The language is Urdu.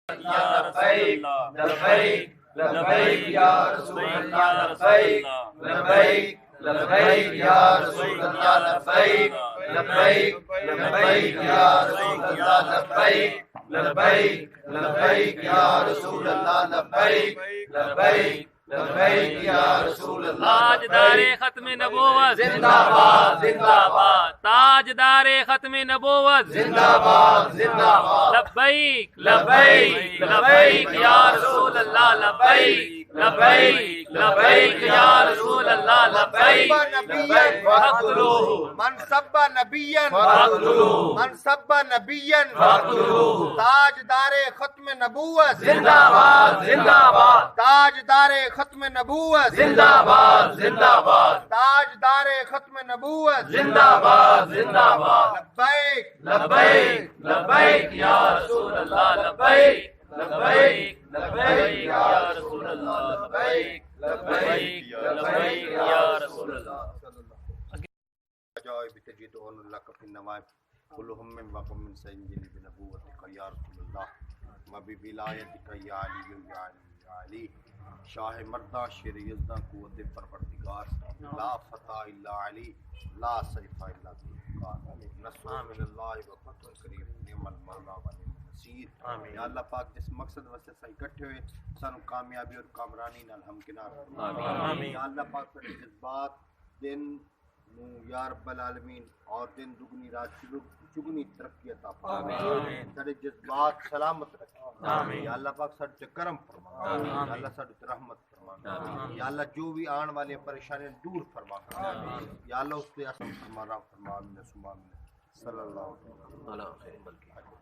یا رسول اللہ لبیک لبیک یا رسول اللہ لبیک لبیک لبیک یا رسول اللہ لبیک لبیک لبیک یا رسول اللہ لبیک لبیک لبیک یا رسول اللہ لبیک لبیک لبیک یا رسول اللہ تاجدار ختم نبوت زندہ باد زندہ باد تاجدار ختم نبوت زندہ باد زندہ باد لبیک لبیک لبیک یا رسول اللہ لبیک لبیک لبیک یا رسول اللہ لبیک فاقتلوه من سب نبیا فاقتلوه من سب نبیا فاقتلوه تاجدار ختم نبوت زندہ باد زندہ باد تاجدار ختم نبوت زندہ باد زندہ باد تاجدار ختم نبوت زندہ باد زندہ باد لبیک لبیک لبیک یا رسول اللہ لبیک لبیک لبیک یا رسول اللہ لبیک لبیک لبیک یا رسول اللہ جائے بتجدون لك في النوائب كلهم من وقم من سنجل بنبوتك يا رسول الله ما بولایتك یا علی یا علی یا علی شاہ مردہ شیر یزدہ قوت پروردگار لا فتح الا علی لا سیف الا ذوالفقار نصر من اللہ وفتح قریب نعم المولا و نعم النصیر یا اللہ پاک جس مقصد واسطے سے اکٹھے ہوئے سانو کامیابی اور کامرانی نال ہمکنار آمین یا اللہ پاک پر جذبات دن یا رب العالمین اور دن دگنی رات چگنی ترقی عطا فرما سارے جذبات سلامت رکھ یا اللہ پاک سارے تے کرم فرما یا اللہ سارے تے رحمت فرما یا اللہ جو بھی آن والے پریشانیاں دور فرما یا اللہ اس پہ آسان فرما رحم فرما آمین صلی اللہ علیہ وسلم